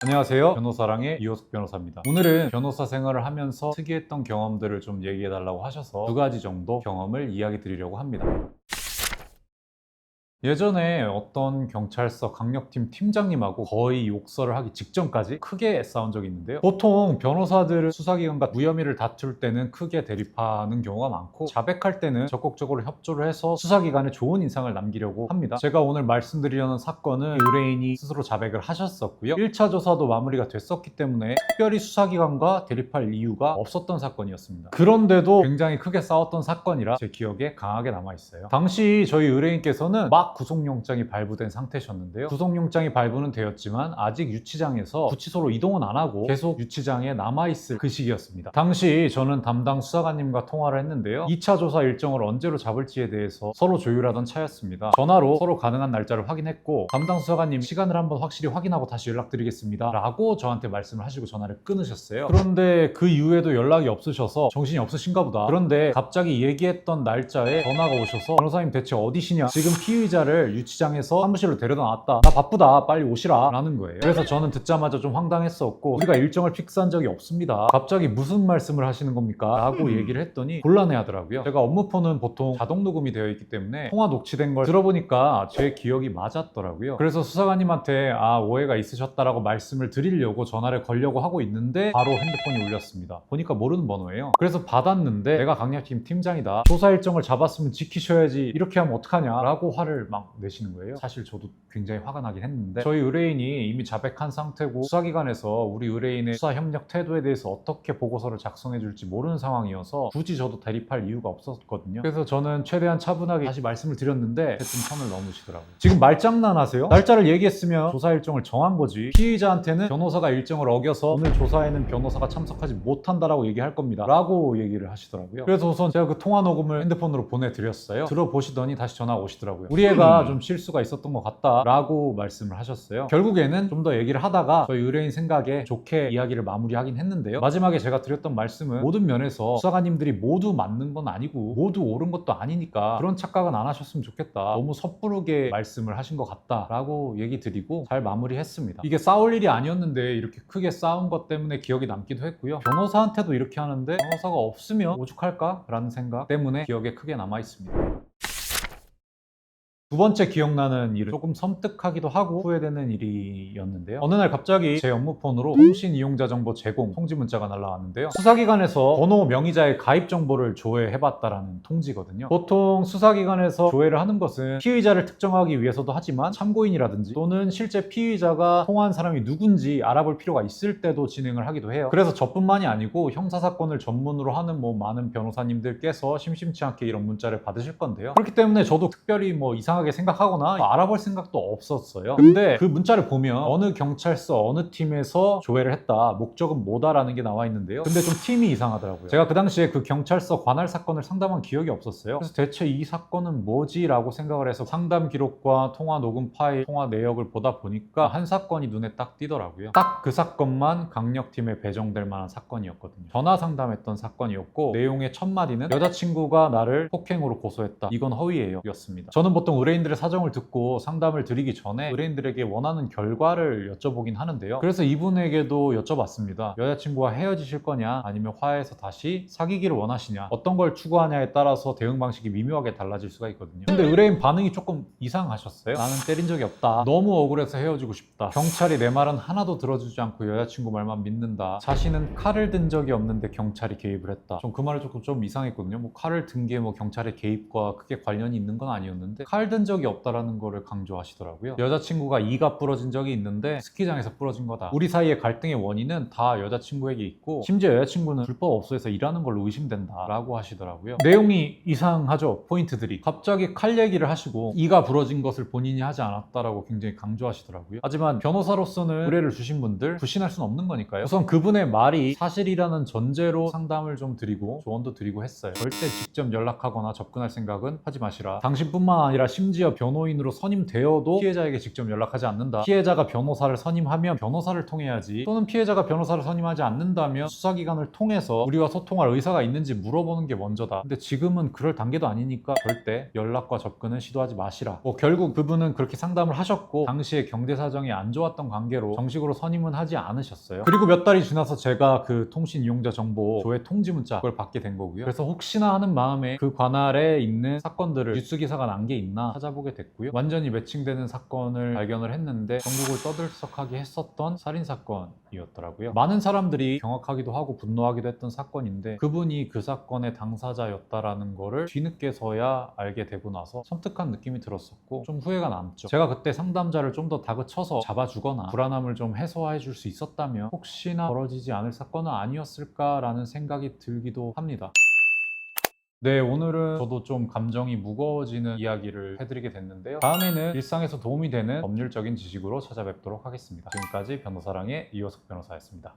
안녕하세요. 변호사랑의 이호숙 변호사입니다. 오늘은 변호사 생활을 하면서 특이했던 경험들을 좀 얘기해달라고 하셔서 두 가지 정도 경험을 이야기 드리려고 합니다. 예전에 어떤 경찰서 강력팀 팀장님하고 거의 욕설을 하기 직전까지 크게 싸운 적이 있는데요. 보통 변호사들은 수사기관과 무혐의를 다툴 때는 크게 대립하는 경우가 많고, 자백할 때는 적극적으로 협조를 해서 수사기관에 좋은 인상을 남기려고 합니다. 제가 오늘 말씀드리려는 사건은 의뢰인이 스스로 자백을 하셨었고요. 1차 조사도 마무리가 됐었기 때문에 특별히 수사기관과 대립할 이유가 없었던 사건이었습니다. 그런데도 굉장히 크게 싸웠던 사건이라 제 기억에 강하게 남아있어요. 당시 저희 의뢰인께서는 막 구속영장이 발부된 상태셨는데요. 구속영장이 발부는 되었지만 아직 유치장에서 구치소로 이동은 안 하고 계속 유치장에 남아있을 그 시기였습니다. 당시 저는 담당 수사관님과 통화를 했는데요. 2차 조사 일정을 언제로 잡을지에 대해서 서로 조율하던 차였습니다. 전화로 서로 가능한 날짜를 확인했고, 담당 수사관님 시간을 한번 확실히 확인하고 다시 연락드리겠습니다 라고 저한테 말씀을 하시고 전화를 끊으셨어요. 그런데 그 이후에도 연락이 없으셔서 정신이 없으신가 보다. 그런데 갑자기 얘기했던 날짜에 전화가 오셔서 변호사님 대체 어디시냐, 지금 피의자를 유치장에서 사무실로 데려다 놨다, 나 바쁘다 빨리 오시라 라는 거예요. 그래서 저는 듣자마자 좀 황당했었고, 우리가 일정을 픽스한 적이 없습니다, 갑자기 무슨 말씀을 하시는 겁니까? 라고 얘기를 했더니 곤란해 하더라고요. 제가 업무폰은 보통 자동 녹음이 되어 있기 때문에 통화 녹취된 걸 들어보니까 제 기억이 맞았더라고요. 그래서 수사관님한테 오해가 있으셨다라고 말씀을 드리려고 전화를 걸려고 하고 있는데 바로 핸드폰이 울렸습니다. 보니까 모르는 번호예요. 그래서 받았는데 내가 강력팀 팀장이다, 조사 일정을 잡았으면 지키셔야지, 이렇게 하면 어떡하냐 라고 화를 막 내시는 거예요. 사실 저도 굉장히 화가 나긴 했는데, 저희 의뢰인이 이미 자백한 상태고 수사기관에서 우리 의뢰인의 수사 협력 태도에 대해서 어떻게 보고서를 작성해 줄지 모르는 상황이어서 굳이 저도 대립할 이유가 없었거든요. 그래서 저는 최대한 차분하게 다시 말씀을 드렸는데 대뜸 선을 넘으시더라고요. 지금 말장난하세요? 날짜를 얘기했으면 조사 일정을 정한 거지, 피의자한테는 변호사가 일정을 어겨서 오늘 조사에는 변호사가 참석하지 못한다라고 얘기할 겁니다 라고 얘기를 하시더라고요. 그래서 우선 제가 그 통화 녹음을 핸드폰으로 보내드렸어요. 들어보시더니 다시 전화가 오시더라고요. 우리 애가 좀 실수가 있었던 것 같다 라고 말씀을 하셨어요. 결국에는 좀 더 얘기를 하다가 저희 의뢰인 생각에 좋게 이야기를 마무리하긴 했는데요. 마지막에 제가 드렸던 말씀은 모든 면에서 수사관님들이 모두 맞는 건 아니고 모두 옳은 것도 아니니까 그런 착각은 안 하셨으면 좋겠다, 너무 섣부르게 말씀을 하신 것 같다 라고 얘기 드리고 잘 마무리했습니다. 이게 싸울 일이 아니었는데 이렇게 크게 싸운 것 때문에 기억이 남기도 했고요. 변호사한테도 이렇게 하는데 변호사가 없으면 오죽할까? 라는 생각 때문에 기억에 크게 남아있습니다. 두 번째 기억나는 일은 조금 섬뜩하기도 하고 후회되는 일이었는데요. 어느 날 갑자기 제 업무폰으로 통신 이용자 정보 제공 통지 문자가 날라왔는데요. 수사기관에서 번호 명의자의 가입 정보를 조회해봤다라는 통지거든요. 보통 수사기관에서 조회를 하는 것은 피의자를 특정하기 위해서도 하지만 참고인이라든지 또는 실제 피의자가 통화한 사람이 누군지 알아볼 필요가 있을 때도 진행을 하기도 해요. 그래서 저뿐만이 아니고 형사사건을 전문으로 하는 많은 변호사님들께서 심심치 않게 이런 문자를 받으실 건데요. 그렇기 때문에 저도 특별히 이상하게 생각하거나 알아볼 생각도 없었어요. 근데 그 문자를 보면 어느 경찰서 어느 팀에서 조회를 했다, 목적은 뭐다라는 게 나와 있는데요. 근데 좀 팀이 이상하더라고요. 제가 그 당시에 그 경찰서 관할 사건을 상담한 기억이 없었어요. 그래서 대체 이 사건은 뭐지? 라고 생각을 해서 상담 기록과 통화 녹음 파일, 통화 내역을 보다 보니까 한 사건이 눈에 딱 띄더라고요. 딱 그 사건만 강력팀에 배정될 만한 사건이었거든요. 전화 상담했던 사건이었고, 내용의 첫 마디는 여자친구가 나를 폭행으로 고소했다, 이건 허위예요 였습니다. 저는 보통 의뢰인들의 사정을 듣고 상담을 드리기 전에 의뢰인들에게 원하는 결과를 여쭤보긴 하는데요. 그래서 이분에게도 여쭤봤습니다. 여자친구와 헤어지실 거냐, 아니면 화해해서 다시 사귀기를 원하시냐, 어떤 걸 추구하냐에 따라서 대응 방식이 미묘하게 달라질 수가 있거든요. 근데 의뢰인 반응이 조금 이상하셨어요. 나는 때린 적이 없다, 너무 억울해서 헤어지고 싶다, 경찰이 내 말은 하나도 들어주지 않고 여자친구 말만 믿는다, 자신은 칼을 든 적이 없는데 경찰이 개입을 했다. 전 그 말이 좀 이상했거든요. 칼을 든 게 경찰의 개입과 크게 관련이 있는 건 아니었는데 칼 든 적이 없다라는 거를 강조하시더라고요. 여자친구가 이가 부러진 적이 있는데 스키장에서 부러진 거다, 우리 사이의 갈등의 원인은 다 여자친구에게 있고 심지어 여자친구는 불법 업소에서 일하는 걸로 의심된다 라고 하시더라고요. 내용이 이상하죠. 포인트들이 갑자기 칼 얘기를 하시고 이가 부러진 것을 본인이 하지 않았다라고 굉장히 강조하시더라고요. 하지만 변호사로서는 의뢰를 주신 분들 불신할 수는 없는 거니까요. 우선 그분의 말이 사실이라는 전제로 상담을 좀 드리고 조언도 드리고 했어요. 절대 직접 연락하거나 접근할 생각은 하지 마시라, 당신뿐만 아니라 10년 심지어 변호인으로 선임되어도 피해자에게 직접 연락하지 않는다. 피해자가 변호사를 선임하면 변호사를 통해야지, 또는 피해자가 변호사를 선임하지 않는다면 수사기관을 통해서 우리와 소통할 의사가 있는지 물어보는 게 먼저다. 근데 지금은 그럴 단계도 아니니까 절대 연락과 접근은 시도하지 마시라. 결국 그분은 그렇게 상담을 하셨고 당시에 경제 사정이 안 좋았던 관계로 정식으로 선임은 하지 않으셨어요. 그리고 몇 달이 지나서 제가 그 통신 이용자 정보 조회 통지 문자 그걸 받게 된 거고요. 그래서 혹시나 하는 마음에 그 관할에 있는 사건들을 뉴스 기사가 난 게 있나 찾아보게 됐고요. 완전히 매칭되는 사건을 발견을 했는데 전국을 떠들썩하게 했었던 살인 사건이었더라고요. 많은 사람들이 경악하기도 하고 분노하기도 했던 사건인데 그분이 그 사건의 당사자였다라는 거를 뒤늦게서야 알게 되고 나서 섬뜩한 느낌이 들었었고 좀 후회가 남죠. 제가 그때 상담자를 좀 더 다그쳐서 잡아주거나 불안함을 좀 해소해 줄 수 있었다면 혹시나 벌어지지 않을 사건은 아니었을까라는 생각이 들기도 합니다. 네, 오늘은 저도 좀 감정이 무거워지는 이야기를 해드리게 됐는데요. 다음에는 일상에서 도움이 되는 법률적인 지식으로 찾아뵙도록 하겠습니다. 지금까지 변호사랑의 이호석 변호사였습니다.